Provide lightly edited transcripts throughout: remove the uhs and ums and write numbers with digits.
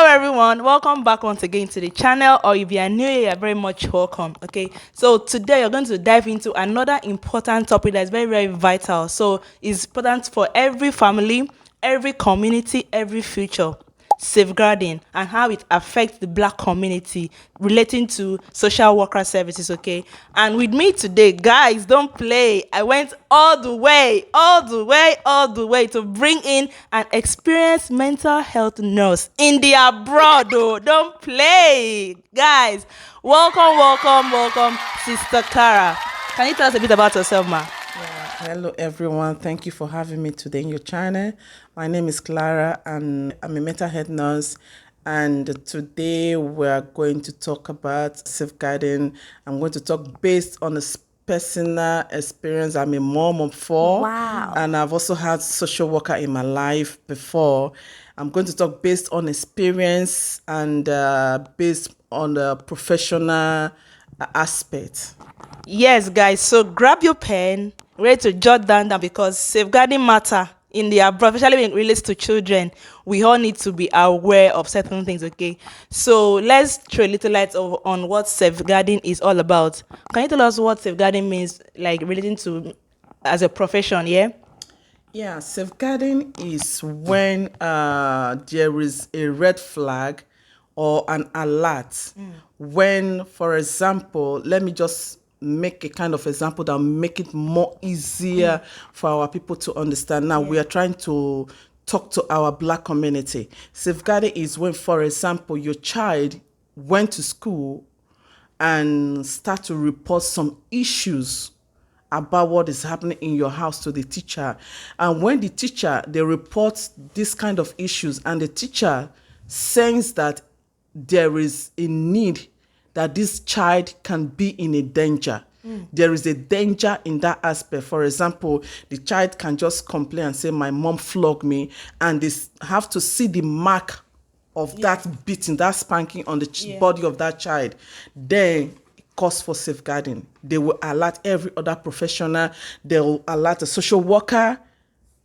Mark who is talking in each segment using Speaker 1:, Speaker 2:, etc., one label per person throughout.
Speaker 1: everyone, welcome back once again to the channel, or if you are new here, you are very much welcome. Okay, so today you're going to dive into another important topic that's very, very vital. So it's important for every family, every community, every future: safeguarding and how it affects the black community relating to social worker services. Okay, and with me today, guys, don't play, I went all the way to bring in an experienced mental health nurse in the abroad. Oh, don't play, guys. Welcome, Sister Clara. Can you tell us a bit about yourself, ma?
Speaker 2: Hello everyone, thank you for having me today in your channel. My name is Clara and I'm a mental health nurse, and today we're going to talk about safeguarding. I'm going to talk based on a personal experience. I'm a mom of 4.
Speaker 1: Wow.
Speaker 2: And I've also had social worker in my life before. I'm going to talk based on experience and based on the professional aspect.
Speaker 1: Yes, guys, so grab your pen, ready to jot down because safeguarding matter in the abroad, especially when it relates to children. We all need to be aware of certain things. Okay, so let's throw a little light on what safeguarding is all about. Can you tell us what safeguarding means, like relating to as a profession?
Speaker 2: Yeah, safeguarding is when there is a red flag or an alert. When, for example, let me just make a kind of example that will make it more easier for our people to understand. Now, we are trying to talk to our black community. Safeguarding is when, for example, your child went to school and start to report some issues about what is happening in your house to the teacher. And when the teacher, they report this kind of issues, and the teacher sense that there is a need that this child can be in a danger. There is a danger in that aspect. For example, the child can just complain and say, my mom flogged me, and they have to see the mark of that beating, that spanking on the body of that child. Then cause for safeguarding. They will alert every other professional. They will alert a social worker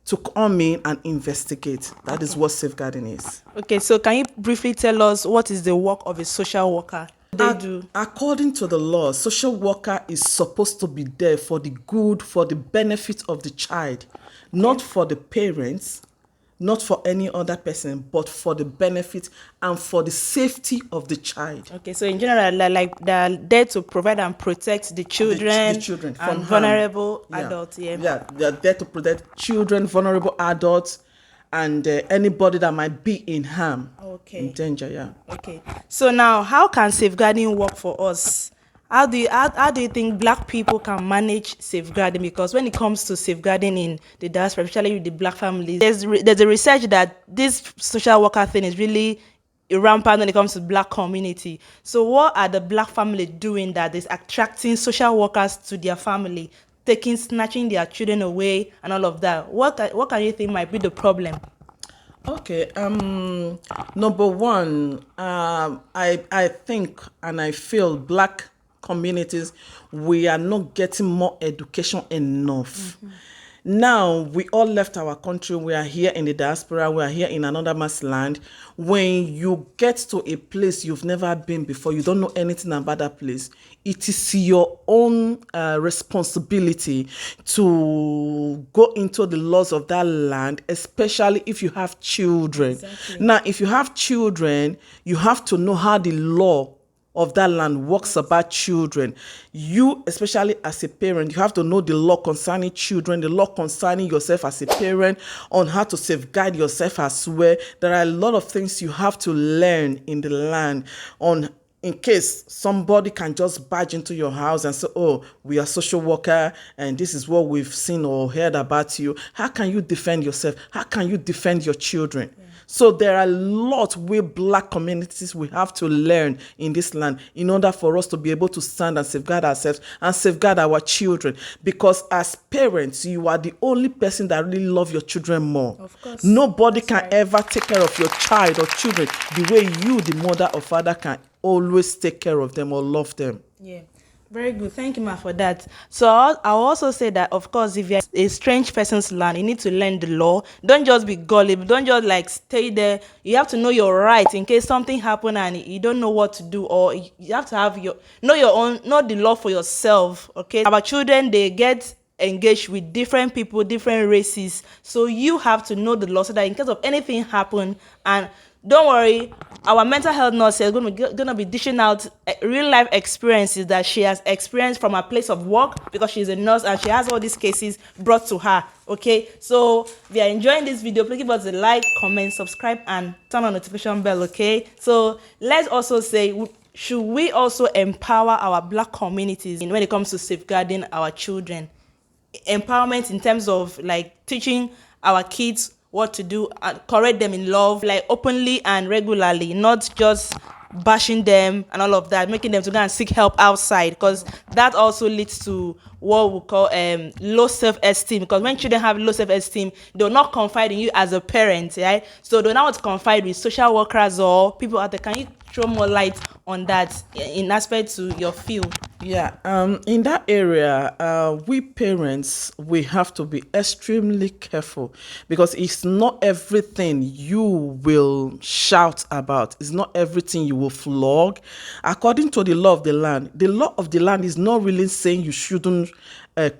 Speaker 2: to come in and investigate. That is what safeguarding is.
Speaker 1: Okay, so can you briefly tell us what is the work of a social worker?
Speaker 2: According to the law, social worker is supposed to be there for the good, for the benefit of the child, not for the parents, not for any other person, but for the benefit and for the safety of the child.
Speaker 1: Okay, so in general, like they're there to provide and protect the children,
Speaker 2: The children
Speaker 1: and
Speaker 2: from
Speaker 1: vulnerable
Speaker 2: harm.
Speaker 1: adults.
Speaker 2: Yeah, they're there to protect children, vulnerable adults, and anybody that might be in harm, in danger. Yeah.
Speaker 1: Okay. So now, how can safeguarding work for us? How do you think black people can manage safeguarding? Because when it comes to safeguarding in the diaspora, especially with the black families, there's a research that this social worker thing is really rampant when it comes to black community. So what are the black family doing that is attracting social workers to their family, snatching their children away and all of that? What can you think might be the problem?
Speaker 2: Okay. Number one, I think and I feel black communities, we are not getting more education enough. Now, we all left our country. We are here in the diaspora. We are here in another man's land. When you get to a place you've never been before, you don't know anything about that place, it is your own responsibility to go into the laws of that land, especially if you have children.
Speaker 1: Exactly.
Speaker 2: Now, if you have children, you have to know how the law of that land works about children. You, especially as a parent, you have to know the law concerning children, the law concerning yourself as a parent, on how to safeguard yourself as well. There are a lot of things you have to learn in the land on, in case somebody can just barge into your house and say, oh, we are social worker and this is what we've seen or heard about you. How can you defend yourself? How can you defend your children? So there are a lot we black communities we have to learn in this land in order for us to be able to stand and safeguard ourselves and safeguard our children. Because as parents, you are the only person that really love your children more.
Speaker 1: Of course.
Speaker 2: Nobody can ever take care of your child or children the way you, the mother or father, can always take care of them or love them.
Speaker 1: Yeah. Very good. Thank you, ma, for that. So I'll also say that, of course, if you're a strange person's land, you need to learn the law. Don't just be gullible. Don't just like stay there. You have to know your rights in case something happen and you don't know what to do, or you have to have your own, know the law for yourself. Okay. Our children, they get engaged with different people, different races. So you have to know the law so that in case of anything happen, and don't worry, our mental health nurse is gonna be dishing out real life experiences that she has experienced from her place of work, because she's a nurse and she has all these cases brought to her. Okay, so if you are enjoying this video, please give us a like, comment, subscribe, and turn on notification bell. Okay, so let's also say, should we also empower our black communities when it comes to safeguarding our children? Empowerment in terms of like teaching our kids what to do and correct them in love, like openly and regularly, not just bashing them and all of that, making them to go and seek help outside, because that also leads to what we call low self-esteem. Because when children have low self-esteem, they'll not confide in you as a parent, right? So they'll now want to confide with social workers or people out there. Can you throw more light on that in aspect to your field?
Speaker 2: Yeah, in that area, we parents, we have to be extremely careful, because it's not everything you will shout about. It's not everything you will flog. According to the law of the land is not really saying you shouldn't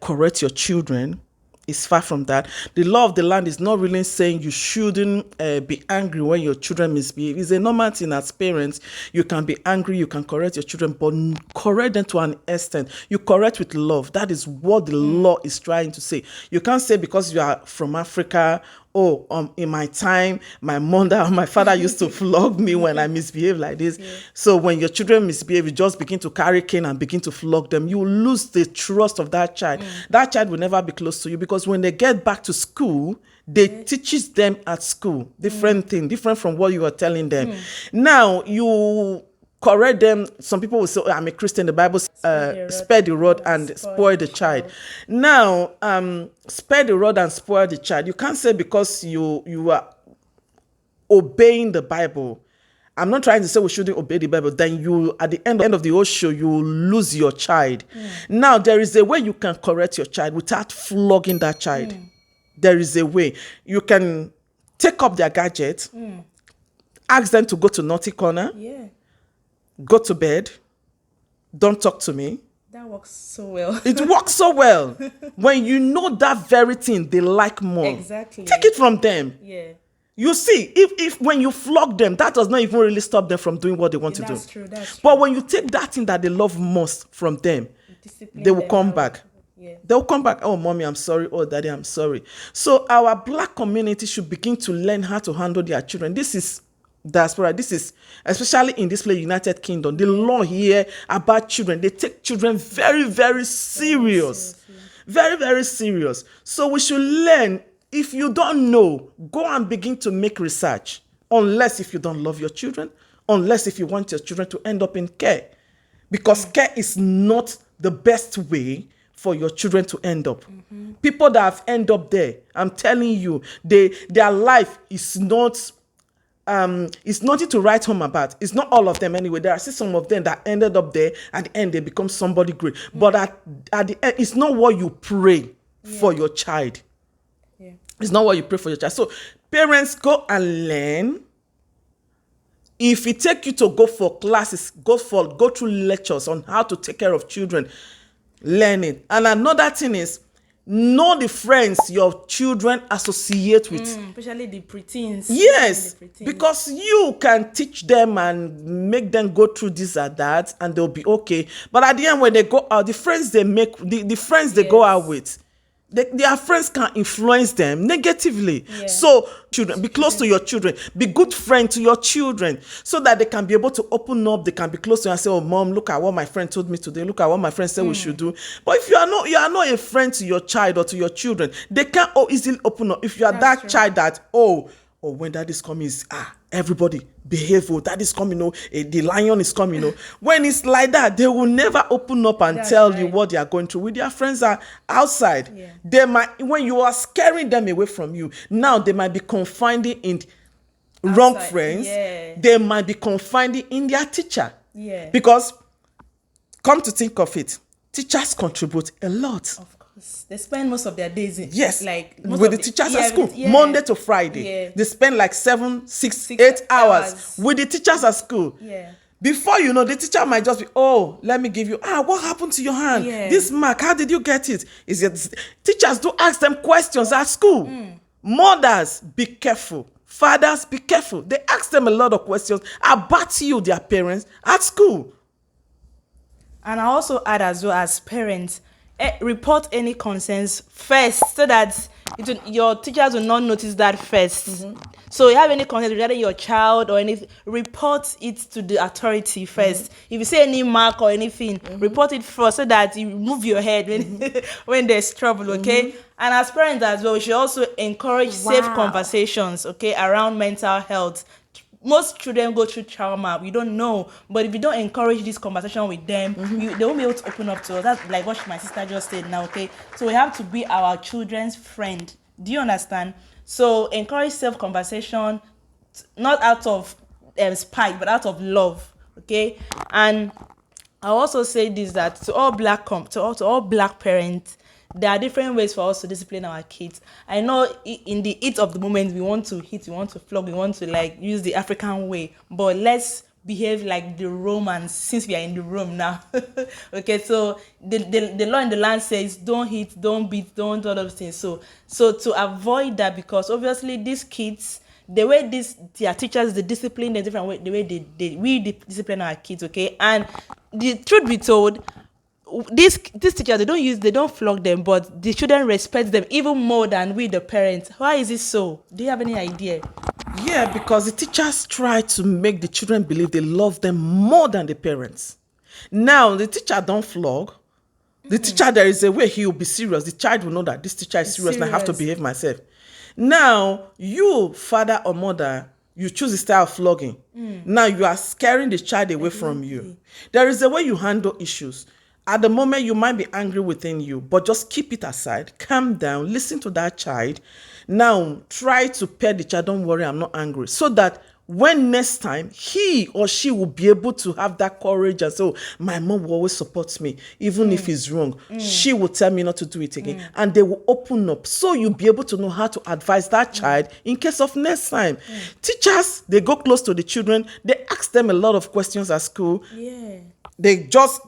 Speaker 2: correct your children. It's far from that. The law of the land is not really saying you shouldn't be angry when your children misbehave. It's a normal thing as parents. You can be angry, you can correct your children, but correct them to an extent. You correct with love. That is what the law is trying to say. You can't say because you are from Africa, oh, in my time, my mother or my father used to flog me when I misbehave like this. Yeah. So when your children misbehave, you just begin to carry cane and begin to flog them. You will lose the trust of that child. That child will never be close to you, because when they get back to school, they teaches them at school different thing, different from what you are telling them. Now you correct them. Some people will say, oh, I'm a Christian, the Bible spare the rod and spoil the child. Now spare the rod and spoil the child, you can't say because you are obeying the Bible. I'm not trying to say we shouldn't obey the Bible. Then you, at the end of the whole show, you will lose your child. Now, there is a way you can correct your child without flogging that child. There is a way. You can take up their gadget, ask them to go to naughty corner, go to bed, don't talk to me.
Speaker 1: That works so well.
Speaker 2: It works so well. When you know that very thing they like more.
Speaker 1: Exactly.
Speaker 2: Take it from them.
Speaker 1: Yeah.
Speaker 2: You see, if when you flog them, that does not even really stop them from doing what they want to do.
Speaker 1: That's true.
Speaker 2: But when you take that thing that they love most from them, they will come back. Yeah. They'll come back. Oh, mommy, I'm sorry. Oh, daddy, I'm sorry. So our black community should begin to learn how to handle their children. This is diaspora. This is, especially in this place, United Kingdom, the law here about children. They take children very, very serious. Very, very serious. So we should learn. If you don't know, go and begin to make research. Unless if you don't love your children, unless if you want your children to end up in care. Because care is not the best way for your children to end up. People that have end up there, I'm telling you, their life is not, it's nothing to write home about. It's not all of them anyway. There are still some of them that ended up there. At the end, they become somebody great. But at the end, it's not what you pray for your child. It's not what you pray for your child. So parents, go and learn. If it take you to go for classes, go through lectures on how to take care of children, learn it. And another thing is, know the friends your children associate with.
Speaker 1: Especially the preteens.
Speaker 2: Yes,
Speaker 1: the preteens.
Speaker 2: Because you can teach them and make them go through this or that, and they'll be okay. But at the end, when they go out, the friends they make, the friends they go out with, their friends can influence them negatively. So children, be close to your children, be good friend to your children, so that they can be able to open up. They can be close to you and say, oh mom, look at what my friend told me today, look at what my friend said we should do. But if you are not a friend to your child or to your children, they can't easily open up. If you are that child that when that is coming, everybody behave. Oh, that is coming. The lion is coming. When it's like that, they will never open up and tell you what they are going through. With their friends are outside. They might, when you are scaring them away from you, now they might be confiding in wrong friends. They might be confiding in their teacher. Because come to think of it, teachers contribute a lot.
Speaker 1: Of course, they spend most of their days in,
Speaker 2: Yes,
Speaker 1: like
Speaker 2: with the teachers at school, Monday to Friday. They spend like 7, 6, 8 hours with the teachers at school.
Speaker 1: Yeah.
Speaker 2: Before you know, the teacher might just be, oh, let me give you, what happened to your hand?
Speaker 1: Yeah.
Speaker 2: This mark, how did you get it? Is it? Teachers do ask them questions at school. Mothers, be careful. Fathers, be careful. They ask them a lot of questions about you, their parents, at school.
Speaker 1: And I also add as well, as parents, report any concerns first, so that your teachers will not notice that first. So you have any concerns regarding your child or anything, report it to the authority first. If you see any mark or anything, report it first, so that you move your head when when there's trouble, okay? And as parents as well, we should also encourage safe conversations, okay, around mental health. Most children go through trauma, we don't know, but if you don't encourage this conversation with them, they won't be able to open up to us. That's like what my sister just said now, okay? So we have to be our children's friend. Do you understand? So encourage self conversation, not out of spite, but out of love, okay? And I also say this, that to all black parents, there are different ways for us to discipline our kids. I know in the heat of the moment, we want to hit, we want to flog, we want to like use the African way, but let's behave like the Romans, since we are in the Rome now. Okay, so the law in the land says don't hit, don't beat, don't do all those things. So to avoid that, because obviously these kids, the way their teachers, they discipline the different way, the way we discipline our kids, okay? And the truth be told, these teachers, they don't flog them, but the children respect them even more than we, the parents. Why is it so? Do you have any idea?
Speaker 2: Yeah, because the teachers try to make the children believe they love them more than the parents. Now, the teacher don't flog. The teacher, there is a way he will be serious. The child will know that this teacher is serious and I have to behave myself. Now, you, father or mother, you choose the style of flogging. Now, you are scaring the child away from you. There is a way you handle issues. At the moment, you might be angry within you, but just keep it aside, calm down, listen to that child. Now, try to pet the child, don't worry, I'm not angry. So that when next time, he or she will be able to have that courage and say, oh, my mom will always support me, even if it's wrong. She will tell me not to do it again. And they will open up. So you'll be able to know how to advise that child in case of next time. Teachers, they go close to the children. They ask them a lot of questions at school.
Speaker 1: Yeah.
Speaker 2: They just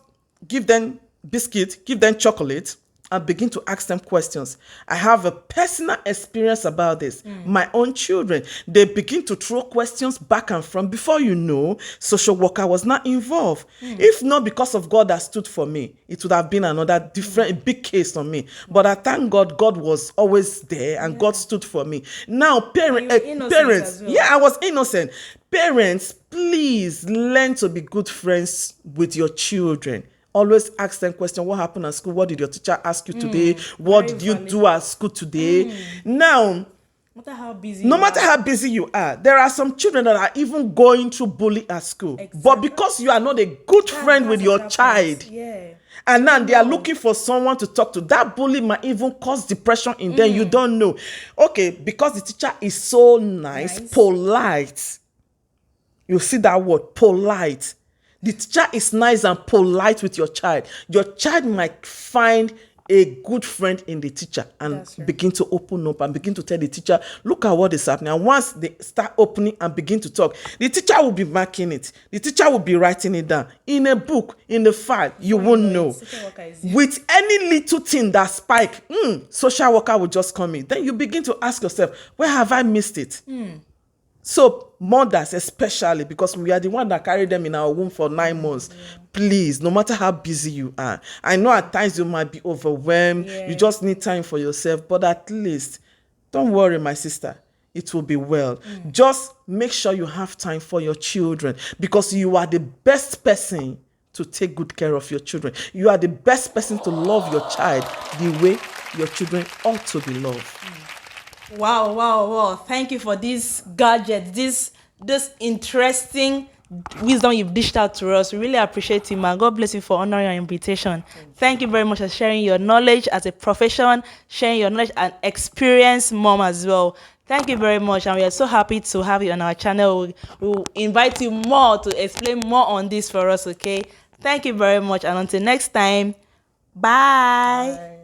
Speaker 2: give them biscuit, give them chocolate, and begin to ask them questions. I have a personal experience about this. My own children, they begin to throw questions back and from. Before you know, social worker was not involved. If not because of God that stood for me, it would have been another different big case on me. But I thank God, God was always there and God stood for me. Now, parents, I was innocent. Parents, please learn to be good friends with your children. Always ask them questions. What happened at school? What did your teacher ask you today? What did you do at school today? Now, no matter how busy you are, there are some children that are even going through bullying at school. Exactly. But because you are not a good friend with your child, and now they are looking for someone to talk to, that bully might even cause depression in them. You don't know. Okay, because the teacher is so nice, polite. You see that word, polite. The teacher is nice and polite with your child. Your child might find a good friend in the teacher and begin to open up and begin to tell the teacher, look at what is happening. And once they start opening and begin to talk, the teacher will be marking it. The teacher will be writing it down in a book, in the file. You won't know. With any little thing that spike, social worker will just come in. Then you begin to ask yourself, where have I missed it? So mothers especially, because we are the one that carried them in our womb for 9 months, please, no matter how busy you are, I know at times you might be overwhelmed, you just need time for yourself, but at least, don't worry, my sister, it will be well. Just make sure you have time for your children, because you are the best person to take good care of your children. You are the best person to love your child the way your children ought to be loved.
Speaker 1: Wow. Thank you for this gadget, this interesting wisdom you've dished out to us. We really appreciate it, man. God bless you for honoring our invitation. Thank you very much for sharing your knowledge as a profession, sharing your knowledge and experienced mom as well. Thank you very much, and we are so happy to have you on our channel. We'll invite you more to explain more on this for us, okay? Thank you very much, and until next time, bye.
Speaker 2: Bye.